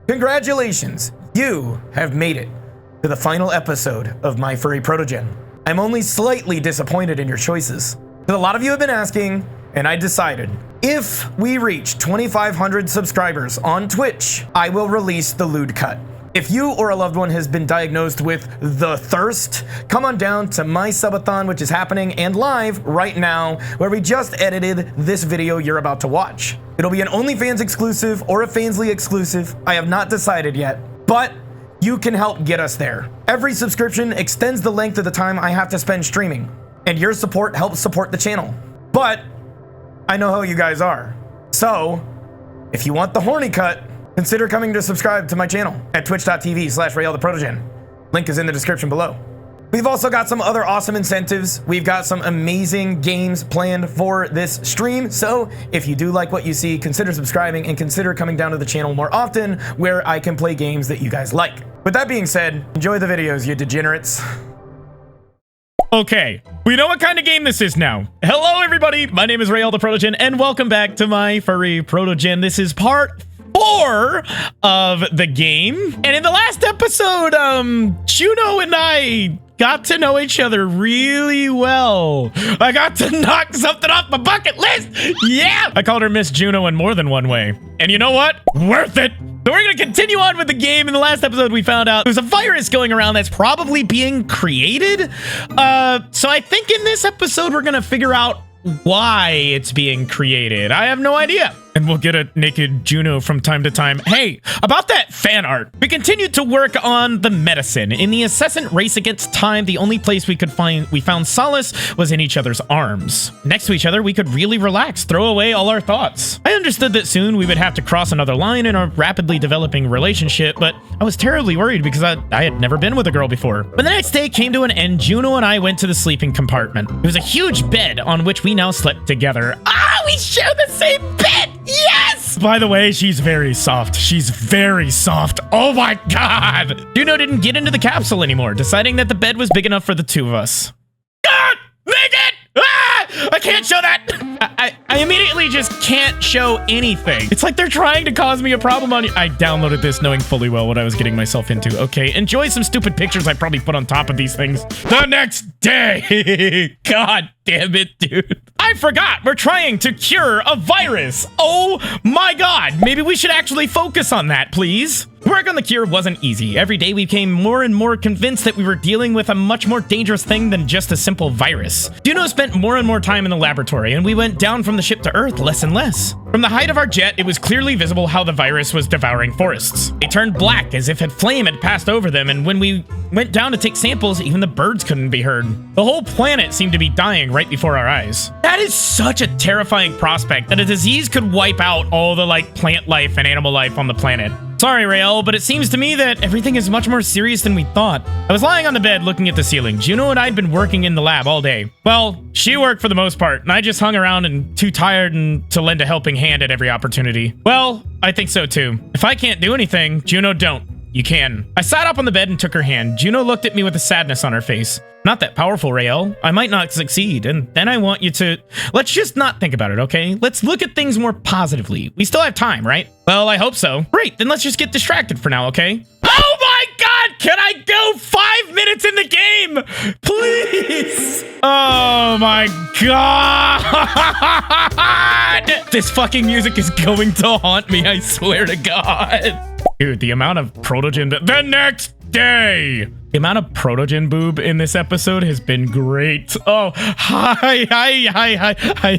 Congratulations, you have made it to the final episode of my Furry Protogen. I'm only slightly disappointed in your choices. But a lot of you have been asking, and I decided, if we reach 2,500 subscribers on Twitch, I will release the lewd cut. If you or a loved one has been diagnosed with the thirst, come on down to my subathon, which is happening and live right now, where we just edited this video you're about to watch. It'll be an OnlyFans exclusive or a Fansly exclusive. I have not decided yet, but you can help get us there. Every subscription extends the length of the time I have to spend streaming, and your support helps support the channel. But I know how you guys are. So if you want the horny cut, consider coming to subscribe to my channel at twitch.tv/Raeal the Protogen. Link is in the description below. We've also got some other awesome incentives. We've got some amazing games planned for this stream. So if you do like what you see, consider subscribing and consider coming down to the channel more often where I can play games that you guys like. With that being said, enjoy the videos, you degenerates. Okay, we know what kind of game this is now. Hello, everybody. My name is Raeal the Protogen, and welcome back to my Furry Protogen. This is part 4 of the game. And in the last episode, Juno and I got to know each other really well. I got to knock something off my bucket list. Yeah! I called her Miss Juno in more than one way. And you know what? Worth it. So we're going to continue on with the game. In the last episode, we found out there's a virus going around that's probably being created. So I think in this episode, we're going to figure out why it's being created. I have no idea. And we'll get a naked Juno from time to time. Hey, about that fan art. We continued to work on the medicine. In the incessant race against time, the only place we found solace was in each other's arms. Next to each other, we could really relax, throw away all our thoughts. I understood that soon we would have to cross another line in our rapidly developing relationship, but I was terribly worried because I had never been with a girl before. When the next day came to an end, Juno and I went to the sleeping compartment. It was a huge bed on which we now slept together. Ah, we share the same bed! Yes! By the way, she's very soft. She's very soft. Oh my god! Juno didn't get into the capsule anymore, deciding that the bed was big enough for the two of us. God! Naked! Ah! I can't show that! I immediately just can't show anything. It's like they're trying to cause me a problem on you. I downloaded this knowing fully well what I was getting myself into. Okay, enjoy some stupid pictures I probably put on top of these things. The next day! God damn it, dude. I forgot we're trying to cure a virus. Oh my god. Maybe we should actually focus on that, please. Work on the cure wasn't easy. Every day we became more and more convinced that we were dealing with a much more dangerous thing than just a simple virus. Juno spent more and more time in the laboratory, and we went down from the ship to Earth less and less. From the height of our jet, it was clearly visible how the virus was devouring forests. They turned black as if a flame had passed over them, and when we went down to take samples, even the birds couldn't be heard. The whole planet seemed to be dying right before our eyes. That is such a terrifying prospect, that a disease could wipe out all the plant life and animal life on the planet. Sorry, Raeal, but it seems to me that everything is much more serious than we thought. I was lying on the bed looking at the ceiling. Juno and I had been working in the lab all day. Well, she worked for the most part, and I just hung around and too tired to lend a helping hand at every opportunity. Well, I think so too. If I can't do anything, Juno, don't. You can. I sat up on the bed and took her hand. Juno looked at me with a sadness on her face. Not that powerful, Raeal. I might not succeed, and then I want you to... Let's just not think about it, okay? Let's look at things more positively. We still have time, right? Well, I hope so. Great, then let's just get distracted for now, okay? Oh my god! Can I go 5 minutes in the game? Please! Oh my god! This fucking music is going to haunt me, I swear to god. Dude, the amount of Protogen... The next day! The amount of Protogen boob in this episode has been great. Oh, hi,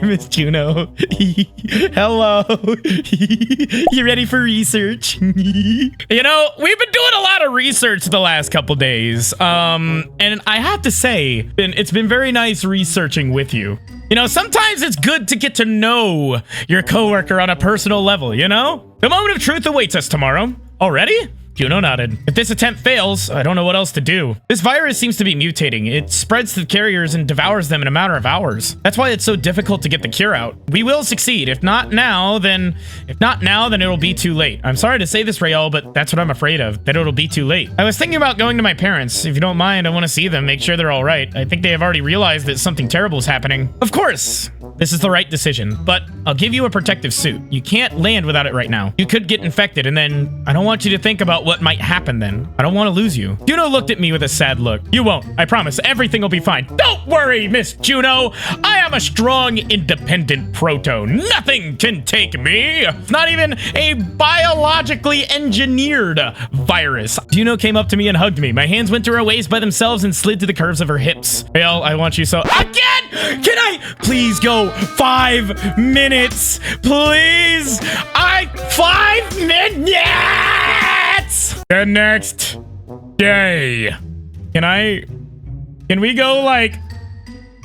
Miss Juno. Hello. You ready for research? You know, we've been doing a lot of research the last couple days. And I have to say, it's been very nice researching with you. You know, sometimes it's good to get to know your coworker on a personal level, you know? The moment of truth awaits us tomorrow. Already? Juno nodded. If this attempt fails, I don't know what else to do. This virus seems to be mutating. It spreads to the carriers and devours them in a matter of hours. That's why it's so difficult to get the cure out. We will succeed. If not now, then it'll be too late. I'm sorry to say this, Raeal, but that's what I'm afraid of, that it'll be too late. I was thinking about going to my parents. If you don't mind, I want to see them, make sure they're all right. I think they have already realized that something terrible is happening. Of course. this is the right decision, but I'll give you a protective suit. You can't land without it right now. You could get infected, and then I don't want you to think about what might happen then. I don't want to lose you. Juno looked at me with a sad look. You won't. I promise. Everything will be fine. Don't worry, Miss Juno. I am a strong, independent proto. Nothing can take me. Not even a biologically engineered virus. Juno came up to me and hugged me. My hands went to her waist by themselves and slid to the curves of her hips. Raeal, I want you so... Again! Can I please go 5 minutes? Please? 5 minutes! The next day. Can we go like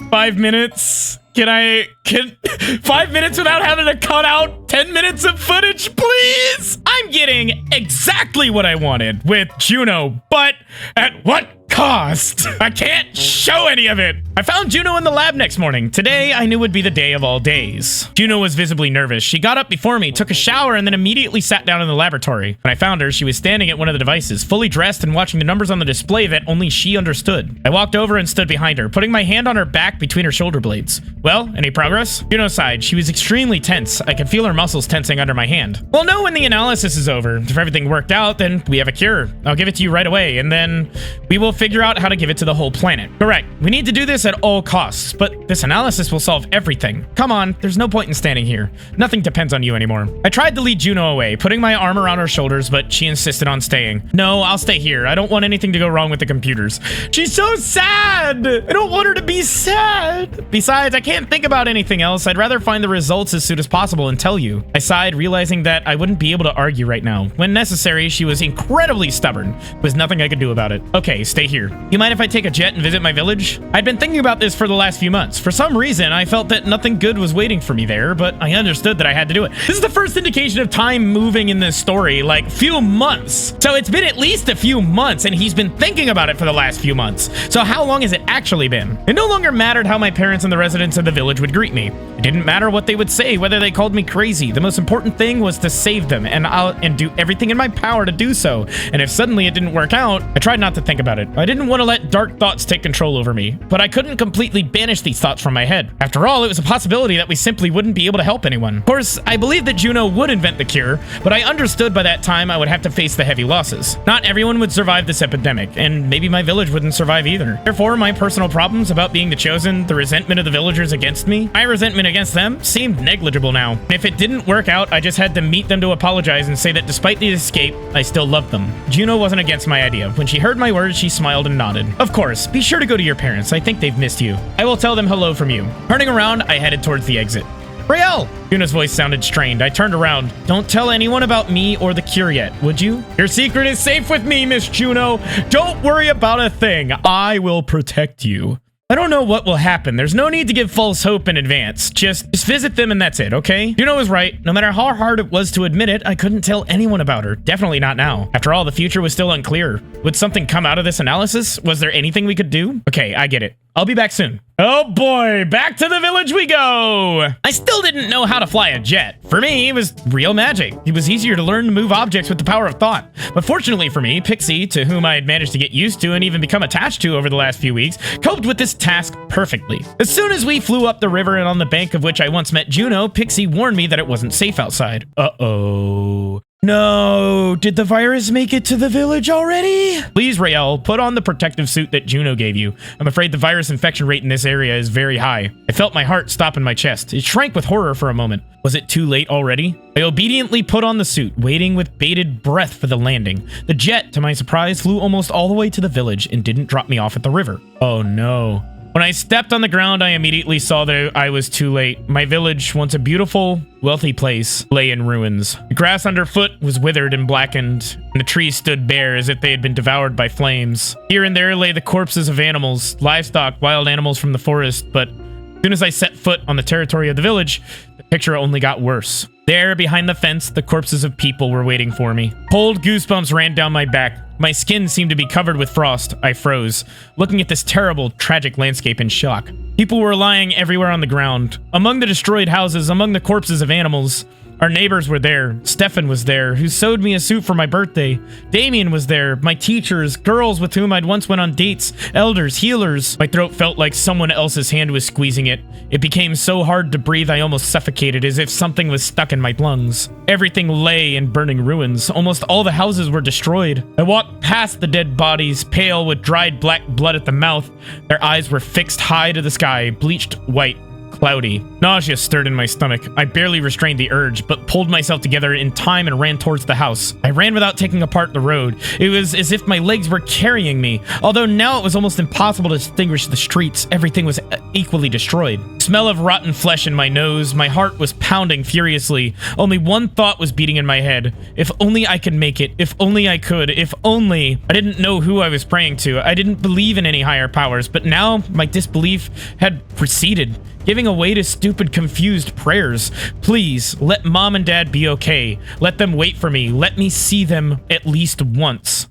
5 minutes? Can 5 minutes without having to cut out 10 minutes of footage, please? I'm getting exactly what I wanted with Juno, but at what cost? I can't show any of it. I found Juno in the lab next morning. Today, I knew would be the day of all days. Juno was visibly nervous. She got up before me, took a shower, and then immediately sat down in the laboratory. When I found her, she was standing at one of the devices, fully dressed and watching the numbers on the display that only she understood. I walked over and stood behind her, putting my hand on her back between her shoulder blades. Well, any progress? Juno sighed. She was extremely tense. I could feel her muscles tensing under my hand. Well, no, when the analysis is over. If everything worked out, then we have a cure. I'll give it to you right away, and then we will figure out how to give it to the whole planet. Correct. We need to do this at all costs, but this analysis will solve everything. Come on, there's no point in standing here. Nothing depends on you anymore. I tried to lead Juno away, putting my arm around her shoulders, but she insisted on staying. No, I'll stay here. I don't want anything to go wrong with the computers. She's so sad. I don't want her to be sad. Besides, I can't think about anything else. I'd rather find the results as soon as possible and tell you. I sighed, realizing that I wouldn't be able to argue right now. When necessary, she was incredibly stubborn. There was nothing I could do about it. Okay, stay here. You mind if I take a jet and visit my village? I'd been thinking about this for the last few months. For some reason, I felt that nothing good was waiting for me there, but I understood that I had to do it. This is the first indication of time moving in this story, like few months. So it's been at least a few months, and he's been thinking about it for the last few months. So how long has it actually been? It no longer mattered how my parents and the residents of the village would greet me. It didn't matter what they would say, whether they called me crazy. The most important thing was to save them, and do everything in my power to do so. And if suddenly it didn't work out, I tried not to think about it. I didn't want to let dark thoughts take control over me, but I couldn't completely banish these thoughts from my head. After all, it was a possibility that we simply wouldn't be able to help anyone. Of course, I believed that Juno would invent the cure, but I understood by that time I would have to face the heavy losses. Not everyone would survive this epidemic, and maybe my village wouldn't survive either. Therefore, my personal problems about being the chosen, the resentment of the villagers against me, my resentment against them, seemed negligible now. And if it didn't work out, I just had to meet them to apologize and say that despite the escape, I still loved them. Juno wasn't against my idea. When she heard my words, she smiled and nodded. Of course, be sure to go to your parents. I think they've missed you. I will tell them hello from you. Turning around, I headed towards the exit. Raeal! Juno's voice sounded strained. I turned around. Don't tell anyone about me or the cure yet, would you? Your secret is safe with me, Miss Juno. Don't worry about a thing. I will protect you. I don't know what will happen. There's no need to give false hope in advance. Just visit them and that's it, okay? Juno was right. No matter how hard it was to admit it, I couldn't tell anyone about her. Definitely not now. After all, the future was still unclear. Would something come out of this analysis? Was there anything we could do? Okay, I get it. I'll be back soon. Oh boy, back to the village we go. I still didn't know how to fly a jet. For me, it was real magic. It was easier to learn to move objects with the power of thought. But fortunately for me, Pixie, to whom I had managed to get used to and even become attached to over the last few weeks, coped with this task perfectly. As soon as we flew up the river and on the bank of which I once met Juno, Pixie warned me that it wasn't safe outside. Uh-oh. No, did the virus make it to the village already? Please, Raeal, put on the protective suit that Juno gave you. I'm afraid the virus infection rate in this area is very high. I felt my heart stop in my chest. It shrank with horror for a moment. Was it too late already? I obediently put on the suit, waiting with bated breath for the landing. The jet, to my surprise, flew almost all the way to the village and didn't drop me off at the river. Oh no. When I stepped on the ground, I immediately saw that I was too late. My village, once a beautiful, wealthy place, lay in ruins. The grass underfoot was withered and blackened, and the trees stood bare as if they had been devoured by flames. Here and there lay the corpses of animals, livestock, wild animals from the forest, but as soon as I set foot on the territory of the village, the picture only got worse. There, behind the fence, the corpses of people were waiting for me. Cold goosebumps ran down my back. My skin seemed to be covered with frost. I froze, looking at this terrible, tragic landscape in shock. People were lying everywhere on the ground. Among the destroyed houses, among the corpses of animals, Our neighbors were there. Stefan was there, who sewed me a suit for my birthday. Damien was there. My teachers, girls with whom I'd once went on dates, elders, healers. My throat felt like someone else's hand was squeezing it. It became so hard to breathe I almost suffocated, as if something was stuck in my lungs. Everything lay in burning ruins. Almost all the houses were destroyed. I walked past the dead bodies, pale with dried black blood at the mouth. Their eyes were fixed high to the sky, bleached white. Cloudy. Nausea stirred in my stomach. I barely restrained the urge, but pulled myself together in time and ran towards the house. I ran without taking apart the road. It was as if my legs were carrying me. Although now it was almost impossible to distinguish the streets, everything was equally destroyed. Smell of rotten flesh in my nose. My heart was pounding furiously. Only one thought was beating in my head. If only I could make it. If only I could. If only. I didn't know who I was praying to. I didn't believe in any higher powers, but now my disbelief had receded, giving away to stupid, confused prayers. Please, let Mom and Dad be okay. Let them wait for me. Let me see them at least once.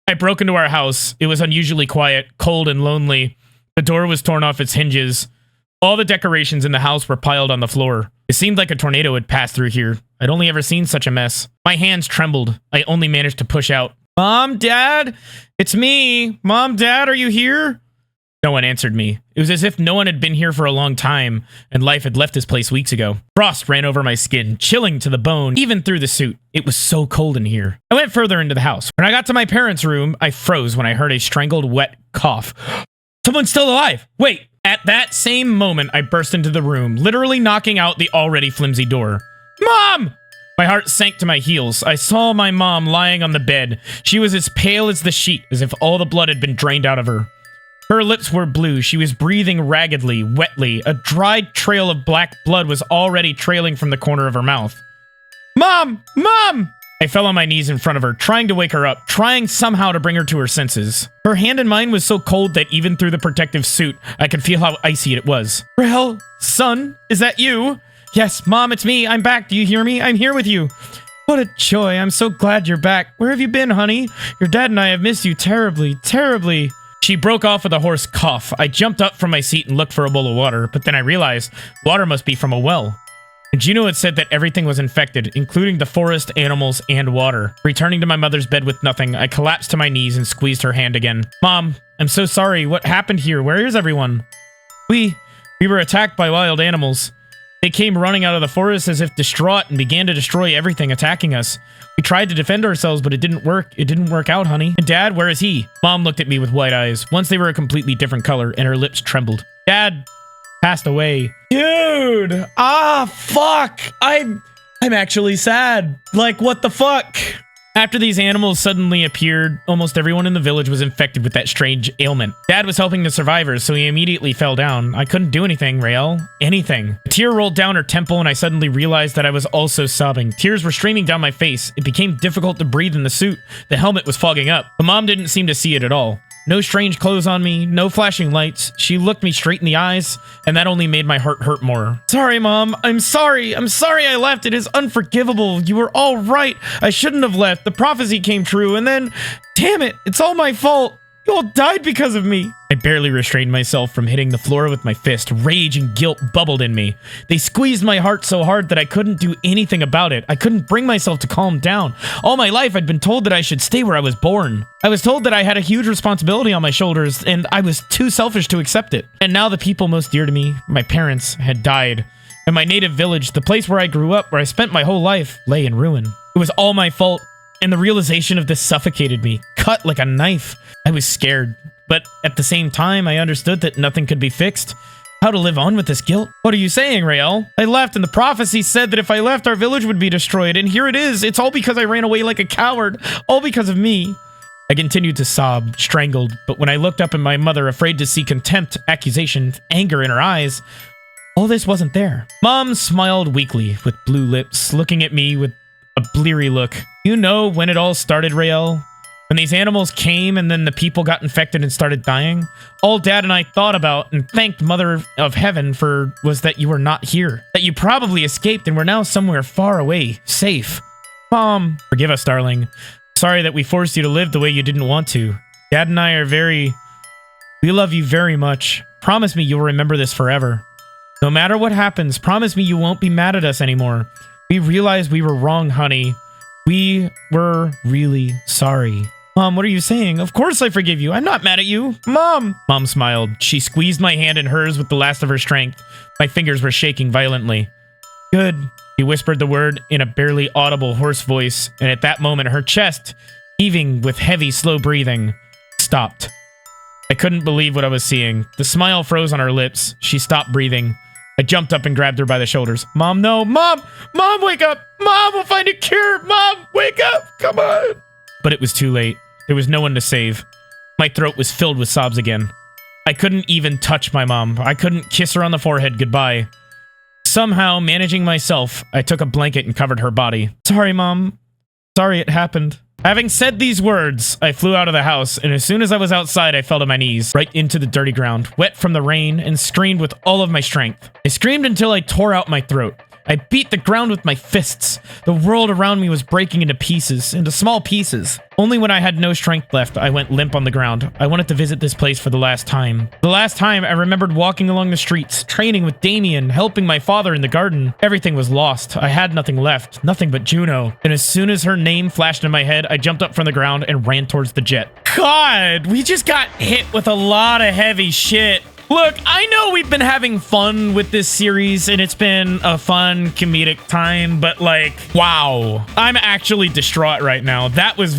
I broke into our house. It was unusually quiet, cold, and lonely. The door was torn off its hinges. All the decorations in the house were piled on the floor. It seemed like a tornado had passed through here. I'd only ever seen such a mess. My hands trembled. I only managed to push out, "Mom, Dad, it's me. Mom, Dad, are you here?" No one answered me. It was as if no one had been here for a long time, and life had left this place weeks ago. Frost ran over my skin, chilling to the bone, even through the suit. It was so cold in here. I went further into the house. When I got to my parents' room, I froze when I heard a strangled, wet cough. Someone's still alive! Wait! At that same moment, I burst into the room, literally knocking out the already flimsy door. Mom! My heart sank to my heels. I saw my mom lying on the bed. She was as pale as the sheet, as if all the blood had been drained out of her. Her lips were blue. She was breathing raggedly, wetly. A dried trail of black blood was already trailing from the corner of her mouth. Mom! Mom! I fell on my knees in front of her, trying to wake her up, trying somehow to bring her to her senses. Her hand in mine was so cold that even through the protective suit, I could feel how icy it was. Raeal, son, is that you? Yes, Mom, it's me. I'm back. Do you hear me? I'm here with you. What a joy. I'm so glad you're back. Where have you been, honey? Your dad and I have missed you terribly, terribly. She broke off with a hoarse cough. I jumped up from my seat and looked for a bowl of water, but then I realized water must be from a well. Juno had said that everything was infected, including the forest, animals, and water. Returning to my mother's bed with nothing, I collapsed to my knees and squeezed her hand again. Mom, I'm so sorry. What happened here? Where is everyone? We were attacked by wild animals. They came running out of the forest as if distraught and began to destroy everything, attacking us. We tried to defend ourselves, but it didn't work. It didn't work out, honey. And Dad, where is he? Mom looked at me with wide eyes. Once they were a completely different color, and her lips trembled. Dad passed away. Dude! Ah, fuck! I'm actually sad. Like, what the fuck? After these animals suddenly appeared, almost everyone in the village was infected with that strange ailment. Dad was helping the survivors, so he immediately fell down. I couldn't do anything, Raeal. Anything. A tear rolled down her temple, and I suddenly realized that I was also sobbing. Tears were streaming down my face. It became difficult to breathe in the suit. The helmet was fogging up. But Mom didn't seem to see it at all. No strange clothes on me, no flashing lights. She looked me straight in the eyes, and that only made my heart hurt more. Sorry, Mom. I'm sorry. I'm sorry I left. It is unforgivable. You were all right. I shouldn't have left. The prophecy came true, and then... Damn it. It's all my fault. You all died because of me. I barely restrained myself from hitting the floor with my fist. Rage and guilt bubbled in me. They squeezed my heart so hard that I couldn't do anything about it. I couldn't bring myself to calm down. All my life, I'd been told that I should stay where I was born. I was told that I had a huge responsibility on my shoulders, and I was too selfish to accept it. And now the people most dear to me, my parents, had died. And my native village, the place where I grew up, where I spent my whole life, lay in ruin. It was all my fault. And the realization of this suffocated me, cut like a knife. I was scared, but at the same time, I understood that nothing could be fixed. How to live on with this guilt? What are you saying, Raeal? I left, and the prophecy said that if I left, our village would be destroyed, and here it is. It's all because I ran away like a coward, all because of me. I continued to sob, strangled, but when I looked up at my mother, afraid to see contempt, accusation, anger in her eyes, all this wasn't there. Mom smiled weakly, with blue lips, looking at me with a bleary look. You know when it all started, Raeal? When these animals came and then the people got infected and started dying? All Dad and I thought about and thanked Mother of Heaven for was that you were not here. That you probably escaped and were now somewhere far away, safe. Mom, forgive us, darling. Sorry that we forced you to live the way you didn't want to. Dad and I are we love you very much. Promise me you'll remember this forever. No matter what happens, promise me you won't be mad at us anymore. We realized we were wrong, honey. We were really sorry. Mom, what are you saying? Of course I forgive you. I'm not mad at you. Mom! Mom smiled. She squeezed my hand in hers with the last of her strength. My fingers were shaking violently. Good. He whispered the word in a barely audible hoarse voice, and at that moment her chest, heaving with heavy, slow breathing, stopped. I couldn't believe what I was seeing. The smile froze on her lips. She stopped breathing. I jumped up and grabbed her by the shoulders. Mom, no! Mom! Mom, wake up! Mom, we'll find a cure! Mom, wake up! Come on! But it was too late. There was no one to save. My throat was filled with sobs again. I couldn't even touch my mom. I couldn't kiss her on the forehead goodbye. Somehow, managing myself, I took a blanket and covered her body. Sorry, Mom. Sorry it happened. Having said these words, I flew out of the house, and as soon as I was outside, I fell to my knees, right into the dirty ground, wet from the rain, and screamed with all of my strength. I screamed until I tore out my throat. I beat the ground with my fists. The world around me was breaking into pieces, into small pieces. Only when I had no strength left, I went limp on the ground. I wanted to visit this place for the last time. The last time, I remembered walking along the streets, training with Damien, helping my father in the garden. Everything was lost. I had nothing left, nothing but Juno. And as soon as her name flashed in my head, I jumped up from the ground and ran towards the jet. God, we just got hit with a lot of heavy shit. Look, I know we've been having fun with this series, and it's been a fun comedic time, but like, wow. I'm actually distraught right now. That was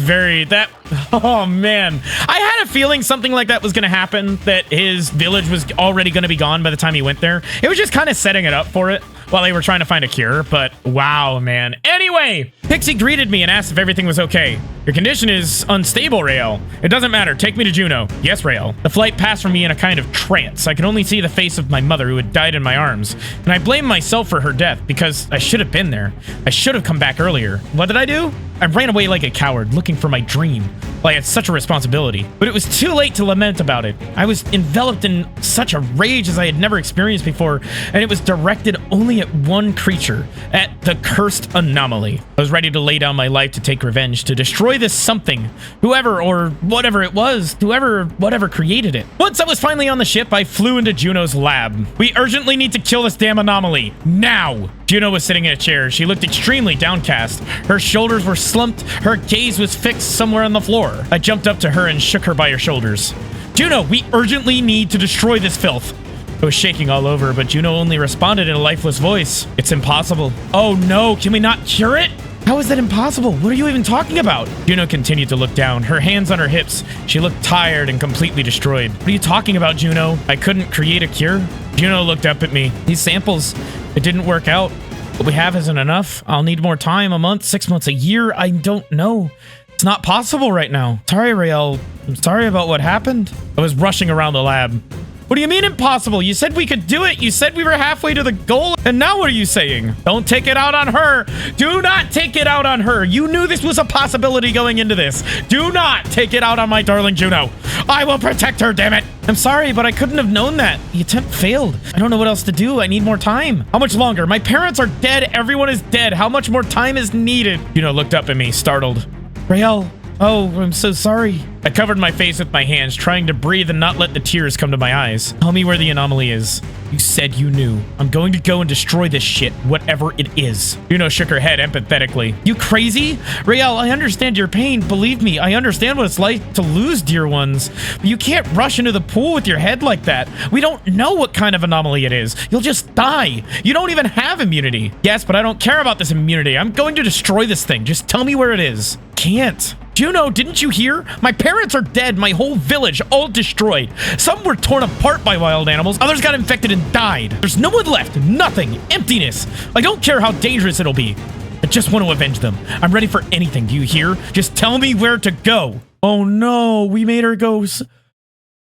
oh man. I had a feeling something like that was going to happen, that his village was already going to be gone by the time he went there. It was just kind of setting it up for it while they were trying to find a cure, but wow, man. Anyway, Pixie greeted me and asked if everything was okay. Your condition is unstable, Raeal. It doesn't matter. Take me to Juno. Yes, Raeal. The flight passed from me in a kind of trance. I could only see the face of my mother who had died in my arms, and I blamed myself for her death because I should have been there. I should have come back earlier. What did I do? I ran away like a coward, looking for my dream. Well, I had such a responsibility, but it was too late to lament about it. I was enveloped in such a rage as I had never experienced before, and it was directed only at one creature, at the cursed anomaly. I was ready to lay down my life to take revenge, to destroy this something, whoever or whatever it was, whatever created it. Once I was finally on the ship, I flew into Juno's lab. We urgently need to kill this damn anomaly, now! Juno was sitting in a chair. She looked extremely downcast. Her shoulders were slumped. Her gaze was fixed somewhere on the floor. I jumped up to her and shook her by her shoulders. Juno, we urgently need to destroy this filth. I was shaking all over, but Juno only responded in a lifeless voice. It's impossible. Oh no, can we not cure it? How is that impossible? What are you even talking about? Juno continued to look down, her hands on her hips. She looked tired and completely destroyed. What are you talking about, Juno? I couldn't create a cure? Juno looked up at me. These samples, it didn't work out. What we have isn't enough. I'll need more time, a month, 6 months, a year. I don't know. It's not possible right now. Sorry, Raeal. I'm sorry about what happened. I was rushing around the lab. What do you mean impossible? You said we could do it. You said we were halfway to the goal. And now what are you saying? Don't take it out on her. Do not take it out on her. You knew this was a possibility going into this. Do not take it out on my darling Juno. I will protect her, damn it. I'm sorry, but I couldn't have known that. The attempt failed. I don't know what else to do. I need more time. How much longer? My parents are dead. Everyone is dead. How much more time is needed? Juno looked up at me, startled. Raeal. Oh, I'm so sorry. I covered my face with my hands, trying to breathe and not let the tears come to my eyes. Tell me where the anomaly is. You said you knew. I'm going to go and destroy this shit, whatever it is. Juno shook her head empathetically. You crazy? Raeal, I understand your pain. Believe me, I understand what it's like to lose dear ones. But you can't rush into the pool with your head like that. We don't know what kind of anomaly it is. You'll just die. You don't even have immunity. Yes, but I don't care about this immunity. I'm going to destroy this thing. Just tell me where it is. Can't. Juno, didn't you hear? My parents are dead. My whole village, all destroyed. Some were torn apart by wild animals. Others got infected and died. There's no one left. Nothing. Emptiness. I don't care how dangerous it'll be. I just want to avenge them. I'm ready for anything. Do you hear? Just tell me where to go. Oh no, we made her go.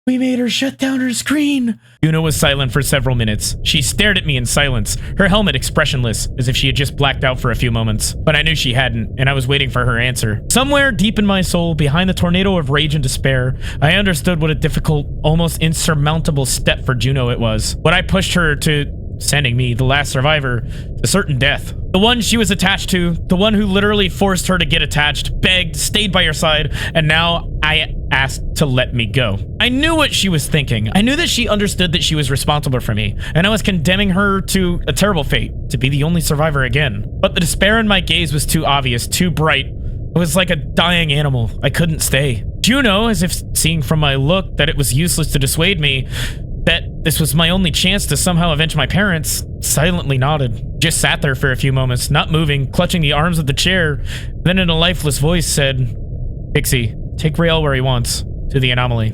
We made her shut down her screen. Juno was silent for several minutes. She stared at me in silence, her helmet expressionless, as if she had just blacked out for a few moments. But I knew she hadn't, and I was waiting for her answer. Somewhere deep in my soul, behind the tornado of rage and despair, I understood what a difficult, almost insurmountable step for Juno it was. When I pushed her to sending me, the last survivor, to certain death. The one she was attached to, the one who literally forced her to get attached, begged, stayed by her side, and now I asked to let me go. I knew what she was thinking. I knew that she understood that she was responsible for me, and I was condemning her to a terrible fate, to be the only survivor again. But the despair in my gaze was too obvious, too bright. I was like a dying animal. I couldn't stay. Juno, as if seeing from my look that it was useless to dissuade me, that this was my only chance to somehow avenge my parents, silently nodded. Just sat there for a few moments, not moving, clutching the arms of the chair, then in a lifeless voice said, "Pixie, take Raeal where he wants, to the anomaly."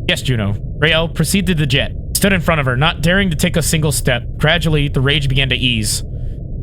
"Yes, Juno." Raeal, proceed to the jet. Stood in front of her, not daring to take a single step. Gradually, the rage began to ease.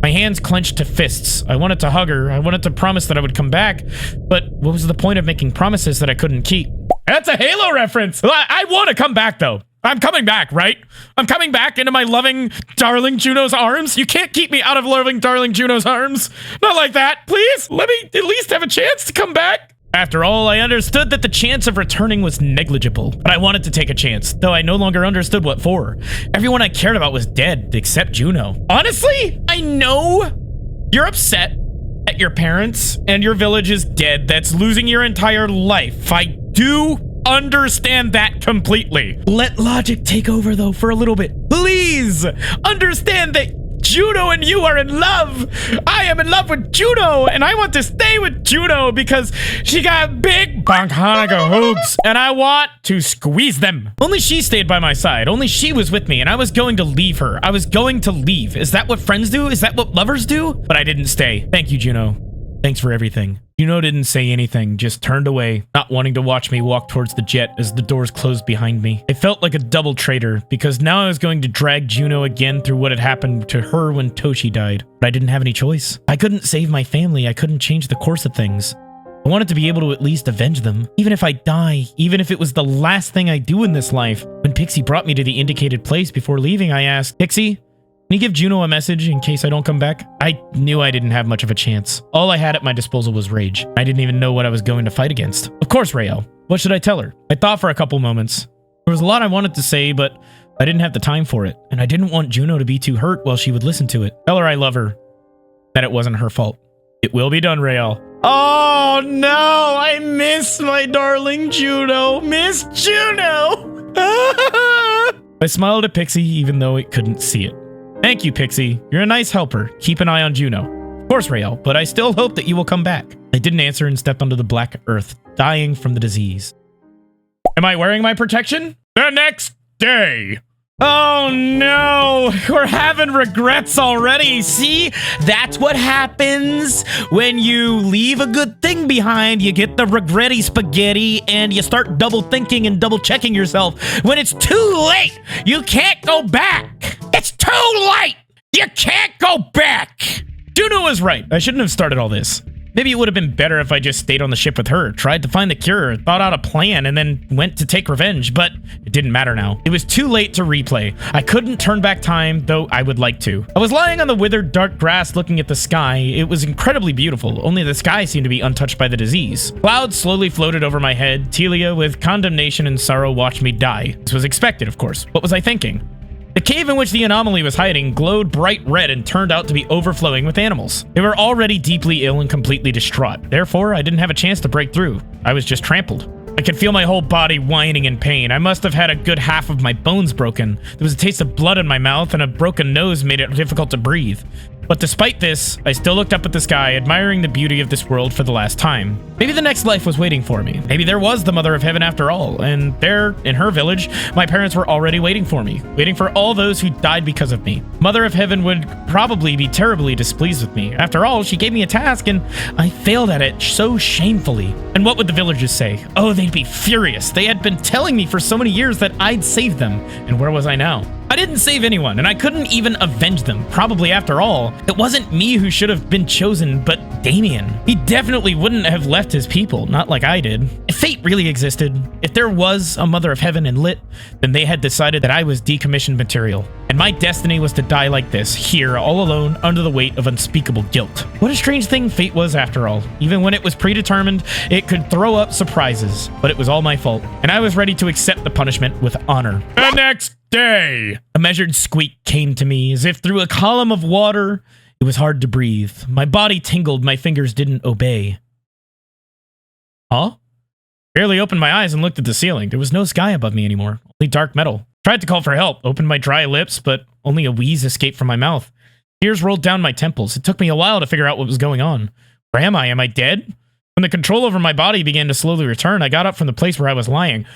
My hands clenched to fists. I wanted to hug her. I wanted to promise that I would come back. But what was the point of making promises that I couldn't keep? That's a Halo reference! I want to come back, though. I'm coming back, right? I'm coming back into my loving, darling Juno's arms. You can't keep me out of loving, darling Juno's arms. Not like that, please. Let me at least have a chance to come back. After all, I understood that the chance of returning was negligible, but I wanted to take a chance, though I no longer understood what for. Everyone I cared about was dead, except Juno. Honestly, I know you're upset at your parents and your village is dead. That's losing your entire life. I do understand that completely. Let logic take over, though, for a little bit. Please understand that Juno and you are in love. I am in love with Juno, and I want to stay with Juno because she got big bonkaga hoops, and I want to squeeze them. Only she stayed by my side. Only she was with me, and I was going to leave her. I was going to leave. Is that what friends do? Is that what lovers do? But I didn't stay. Thank you, Juno. Thanks for everything. Juno didn't say anything, just turned away, not wanting to watch me walk towards the jet as the doors closed behind me. I felt like a double traitor, because now I was going to drag Juno again through what had happened to her when Toshi died. But I didn't have any choice. I couldn't save my family. I couldn't change the course of things. I wanted to be able to at least avenge them. Even if I die, even if it was the last thing I do in this life. When Pixie brought me to the indicated place before leaving, I asked, "Pixie, can you give Juno a message in case I don't come back?" I knew I didn't have much of a chance. All I had at my disposal was rage. I didn't even know what I was going to fight against. Of course, Raeal. What should I tell her? I thought for a couple moments. There was a lot I wanted to say, but I didn't have the time for it, and I didn't want Juno to be too hurt while she would listen to it. Tell her I love her, that it wasn't her fault. It will be done, Raeal. Oh no, I miss my darling Juno. Miss Juno! I smiled at Pixie even though it couldn't see it. Thank you, Pixie. You're a nice helper. Keep an eye on Juno. Of course, Raeal, but I still hope that you will come back. I didn't answer and stepped onto the black earth, dying from the disease. Am I wearing my protection? The next day. Oh no, we're having regrets already. See, that's what happens when you leave a good thing behind. You get the regretty spaghetti and you start double thinking and double checking yourself. When it's too late, you can't go back. It's too late. You can't go back. Juno was right. I shouldn't have started all this. Maybe it would have been better if I just stayed on the ship with her, tried to find the cure, thought out a plan, and then went to take revenge, but it didn't matter now. It was too late to replay. I couldn't turn back time, though I would like to. I was lying on the withered dark grass looking at the sky. It was incredibly beautiful, only the sky seemed to be untouched by the disease. Clouds slowly floated over my head. Telia, with condemnation and sorrow, watched me die. This was expected, of course. What was I thinking? The cave in which the anomaly was hiding glowed bright red and turned out to be overflowing with animals. They were already deeply ill and completely distraught. Therefore, I didn't have a chance to break through. I was just trampled. I could feel my whole body whining in pain. I must have had a good half of my bones broken. There was a taste of blood in my mouth, and a broken nose made it difficult to breathe. But despite this, I still looked up at the sky, admiring the beauty of this world for the last time. Maybe the next life was waiting for me. Maybe there was the Mother of Heaven after all, and there, in her village, my parents were already waiting for me, waiting for all those who died because of me. Mother of Heaven would probably be terribly displeased with me. After all, she gave me a task, and I failed at it so shamefully. And what would the villagers say? Oh, they'd be furious. They had been telling me for so many years that I'd save them, and where was I now? I didn't save anyone, and I couldn't even avenge them. Probably, after all, it wasn't me who should have been chosen, but Damien. He definitely wouldn't have left his people, not like I did. If fate really existed, if there was a Mother of Heaven and Lit, then they had decided that I was decommissioned material, and my destiny was to die like this, here, all alone, under the weight of unspeakable guilt. What a strange thing fate was, after all. Even when it was predetermined, it could throw up surprises, but it was all my fault, and I was ready to accept the punishment with honor. The next day! A measured squeak came to me, as if through a column of water. It was hard to breathe. My body tingled, my fingers didn't obey. Huh? Barely opened my eyes and looked at the ceiling. There was no sky above me anymore, only dark metal. Tried to call for help, opened my dry lips, but only a wheeze escaped from my mouth. Tears rolled down my temples. It took me a while to figure out what was going on. Where am I? Am I dead? When the control over my body began to slowly return, I got up from the place where I was lying.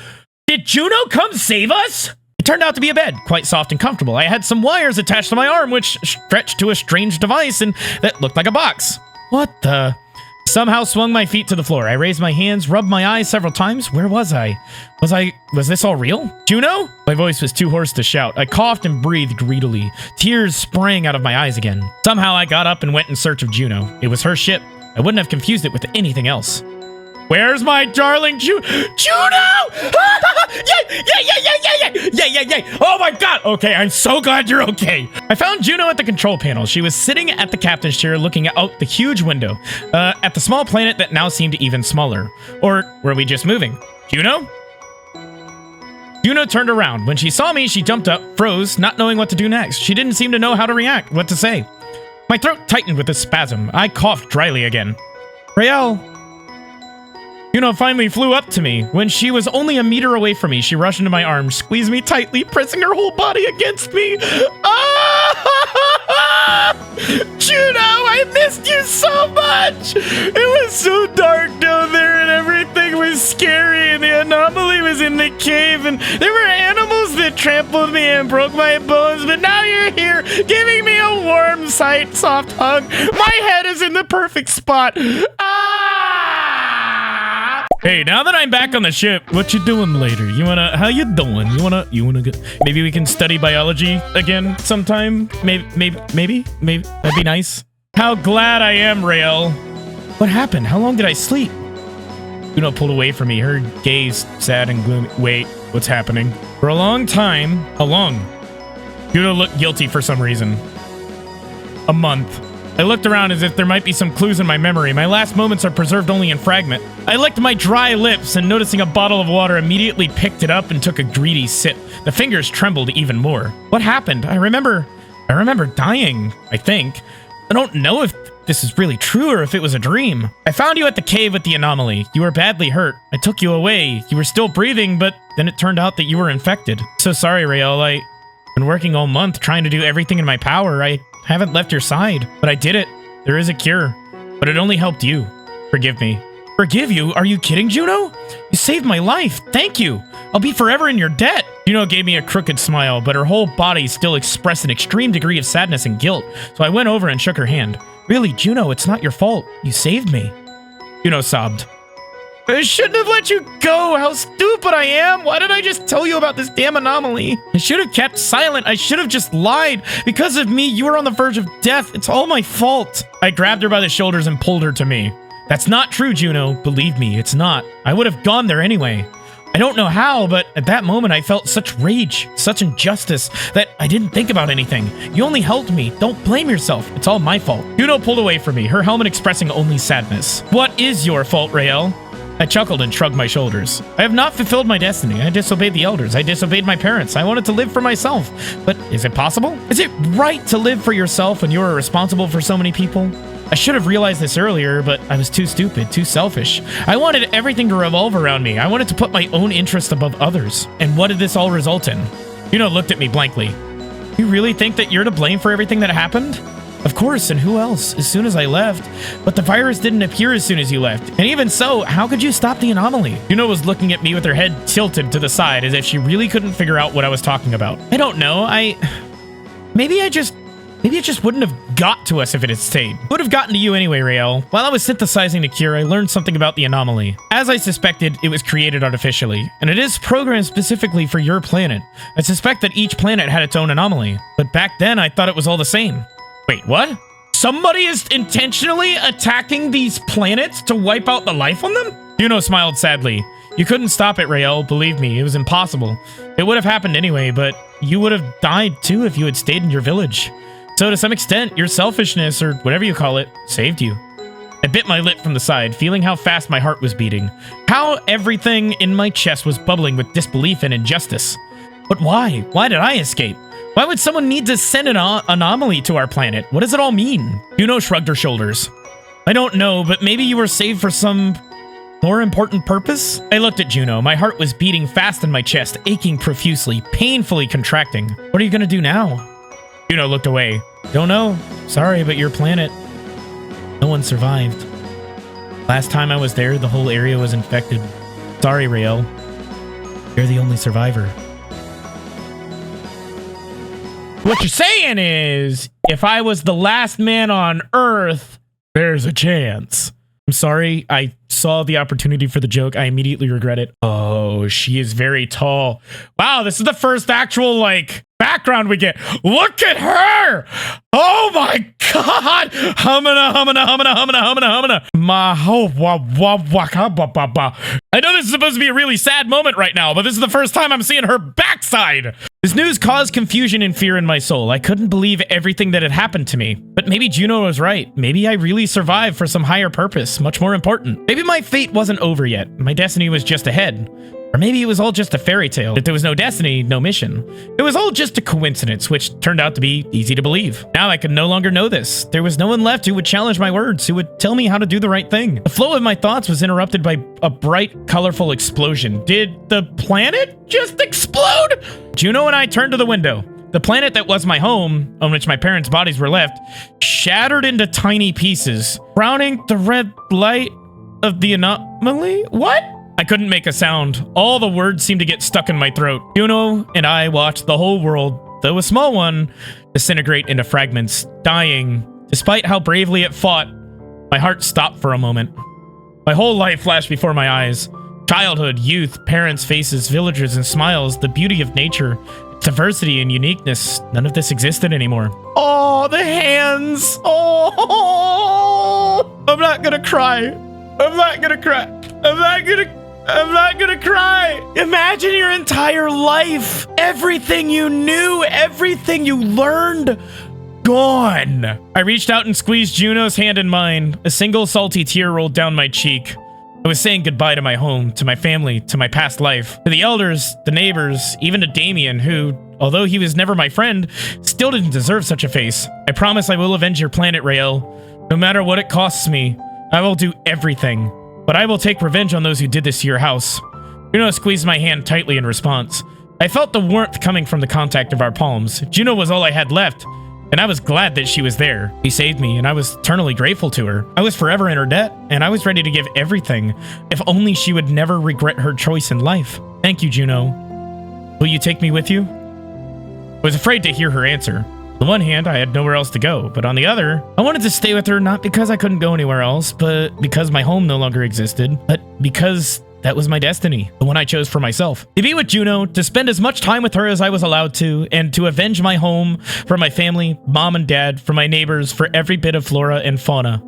Did Juno come save us? It turned out to be a bed, quite soft and comfortable. I had some wires attached to my arm, which stretched to a strange device and that looked like a box. What the? Somehow swung my feet to the floor. I raised my hands, rubbed my eyes several times. Where was I? Was this all real? Juno? My voice was too hoarse to shout. I coughed and breathed greedily. Tears sprang out of my eyes again. Somehow I got up and went in search of Juno. It was her ship. I wouldn't have confused it with anything else. Where's my darling Juno? Yeah. Oh my god. Okay, I'm so glad you're okay. I found Juno at the control panel. She was sitting at the captain's chair looking out the huge window at the small planet that now seemed even smaller. Or were we just moving? Juno? Juno turned around. When she saw me, she jumped up, froze, not knowing what to do next. She didn't seem to know how to react, what to say. My throat tightened with a spasm. I coughed dryly again. Raeal. Juno finally flew up to me. When she was only a meter away from me, she rushed into my arms, squeezed me tightly, pressing her whole body against me. Ah! Juno, I missed you so much! It was so dark down there and everything was scary and the anomaly was in the cave and there were animals that trampled me and broke my bones, but now you're here giving me a warm, soft hug. My head is in the perfect spot. Ah! Hey, now that I'm back on the ship, what you doing later? How you doing? You wanna go? Maybe we can study biology again sometime? Maybe, that'd be nice. How glad I am, Raeal. What happened? How long did I sleep? Juno pulled away from me, her gaze sad and gloomy. Wait, what's happening? For a long time, how long? Juno looked guilty for some reason. A month. I looked around as if there might be some clues in my memory. My last moments are preserved only in fragment. I licked my dry lips and noticing a bottle of water immediately picked it up and took a greedy sip. The fingers trembled even more. What happened? I remember dying, I think. I don't know if this is really true or if it was a dream. I found you at the cave with the anomaly. You were badly hurt. I took you away. You were still breathing, but then it turned out that you were infected. So sorry, Raeal. I've been working all month trying to do everything in my power. I haven't left your side, but I did it. There is a cure, but it only helped you. Forgive me. Forgive you? Are you kidding, Juno? You saved my life. Thank you. I'll be forever in your debt. Juno gave me a crooked smile, but her whole body still expressed an extreme degree of sadness and guilt, so I went over and shook her hand. Really, Juno, it's not your fault. You saved me. Juno sobbed. I shouldn't have let you go. How stupid I am. Why did I just tell you about this damn anomaly? I should have kept silent. I should have just lied. Because of me, you were on the verge of death. It's all my fault. I grabbed her by the shoulders and pulled her to me. That's not true, Juno. Believe me, it's not. I would have gone there anyway. I don't know how, but at that moment I felt such rage, such injustice, that I didn't think about anything. You only helped me. Don't blame yourself. It's all my fault. Juno pulled away from me, her helmet expressing only sadness. What is your fault, Raeal? I chuckled and shrugged my shoulders. I have not fulfilled my destiny. I disobeyed the elders. I disobeyed my parents. I wanted to live for myself. But is it possible? Is it right to live for yourself when you are responsible for so many people? I should have realized this earlier, but I was too stupid, too selfish. I wanted everything to revolve around me. I wanted to put my own interest above others. And what did this all result in? Juno looked at me blankly. You really think that you're to blame for everything that happened? Of course, and who else? As soon as I left. But the virus didn't appear as soon as you left. And even so, how could you stop the anomaly? Juno was looking at me with her head tilted to the side as if she really couldn't figure out what I was talking about. I don't know. Maybe it just wouldn't have got to us if it had stayed. It would have gotten to you anyway, Raeal. While I was synthesizing the cure, I learned something about the anomaly. As I suspected, it was created artificially, and it is programmed specifically for your planet. I suspect that each planet had its own anomaly, but back then I thought it was all the same. Wait, what? Somebody is intentionally attacking these planets to wipe out the life on them? Juno smiled sadly. You couldn't stop it, Raeal. Believe me, it was impossible. It would have happened anyway, but you would have died too if you had stayed in your village. So to some extent, your selfishness, or whatever you call it, saved you. I bit my lip from the side, feeling how fast my heart was beating. How everything in my chest was bubbling with disbelief and injustice. But why? Why did I escape? Why would someone need to send an anomaly to our planet? What does it all mean? Juno shrugged her shoulders. I don't know, but maybe you were saved for some More important purpose? I looked at Juno. My heart was beating fast in my chest, aching profusely, painfully contracting. What are you gonna do now? Juno looked away. Don't know. Sorry, but your planet. No one survived. Last time I was there, the whole area was infected. Sorry, Raeal. You're the only survivor. What you're saying is, if I was the last man on Earth, there's a chance. I'm sorry, I saw the opportunity for the joke. I immediately regret it. Oh, she is very tall. Wow, this is the first actual, like, background we get. Look at her! Oh my god! I know this is supposed to be a really sad moment right now, but this is the first time I'm seeing her backside. This news caused confusion and fear in my soul. I couldn't believe everything that had happened to me. But maybe Juno was right. Maybe I really survived for some higher purpose, much more important. Maybe my fate wasn't over yet. My destiny was just ahead. Or maybe it was all just a fairy tale, that there was no destiny, no mission. It was all just a coincidence, which turned out to be easy to believe. Now I could no longer know this. There was no one left who would challenge my words, who would tell me how to do the right thing. The flow of my thoughts was interrupted by a bright, colorful explosion. Did the planet just explode? Juno and I turned to the window. The planet that was my home, on which my parents' bodies were left, shattered into tiny pieces, browning the red light of the anomaly? What? I couldn't make a sound. All the words seemed to get stuck in my throat. Juno and I watched the whole world, though a small one, disintegrate into fragments, dying. Despite how bravely it fought, my heart stopped for a moment. My whole life flashed before my eyes. Childhood, youth, parents' faces, villagers and smiles, the beauty of nature, diversity and uniqueness. None of this existed anymore. Oh, the hands! Oh! I'm not gonna cry. I'm not gonna cry. I'm not gonna cry. Imagine your entire life. Everything you knew, everything you learned, gone. I reached out and squeezed Juno's hand in mine. A single salty tear rolled down my cheek. I was saying goodbye to my home, to my family, to my past life, to the elders, the neighbors, even to Damien, who, although he was never my friend, still didn't deserve such a face. I promise I will avenge your planet, Raeal. No matter what it costs me, I will do everything. But I will take revenge on those who did this to your house. Juno squeezed my hand tightly in response. I felt the warmth coming from the contact of our palms. Juno was all I had left, and I was glad that she was there. She saved me, and I was eternally grateful to her. I was forever in her debt, and I was ready to give everything, if only she would never regret her choice in life. Thank you, Juno. Will you take me with you? I was afraid to hear her answer. On the one hand, I had nowhere else to go, but on the other, I wanted to stay with her not because I couldn't go anywhere else, but because my home no longer existed, but because that was my destiny, the one I chose for myself. To be with Juno, to spend as much time with her as I was allowed to, and to avenge my home for my family, mom and dad, for my neighbors, for every bit of flora and fauna.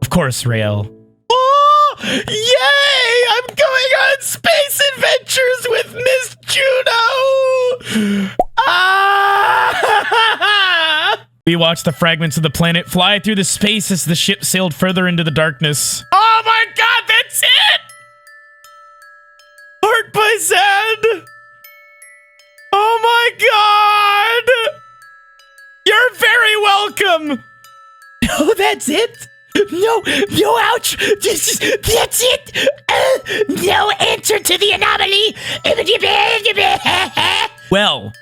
Of course, Raeal. Oh, yay! I'm going on space adventures with Miss Juno! We watched the fragments of the planet fly through the space as the ship sailed further into the darkness. Oh my god, that's it! Heart by Zed! Oh my god! You're very welcome! No, that's it? No, ouch! That's it! No answer to the anomaly! Well,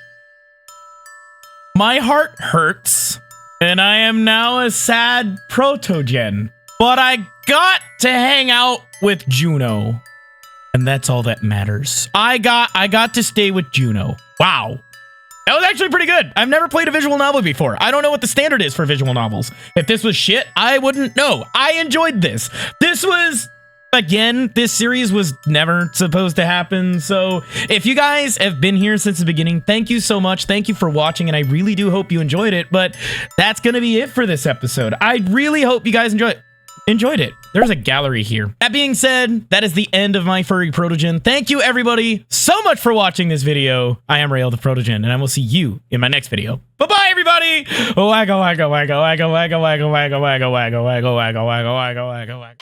my heart hurts, and I am now a sad protogen. But I got to hang out with Juno, and that's all that matters. I got to stay with Juno. Wow. That was actually pretty good. I've never played a visual novel before. I don't know what the standard is for visual novels. If this was shit, I wouldn't know. I enjoyed this. This was... Again, this series was never supposed to happen, so if you guys have been here since the beginning, thank you so much. Thank you for watching, and I really do hope you enjoyed it, but that's gonna be it for this episode. I really hope you guys enjoyed it. There's a gallery here. That being said, that is the end of my Furry Protogen. Thank you, everybody, so much for watching this video. I am Raeal the Protogen, and I will see you in my next video. Bye-bye, everybody! Wagga, wagga, wagga, wagga, wagga, wagga, wagga, wagga, wagga, wagga, wagga, wagga, wagga, wagga, wagga.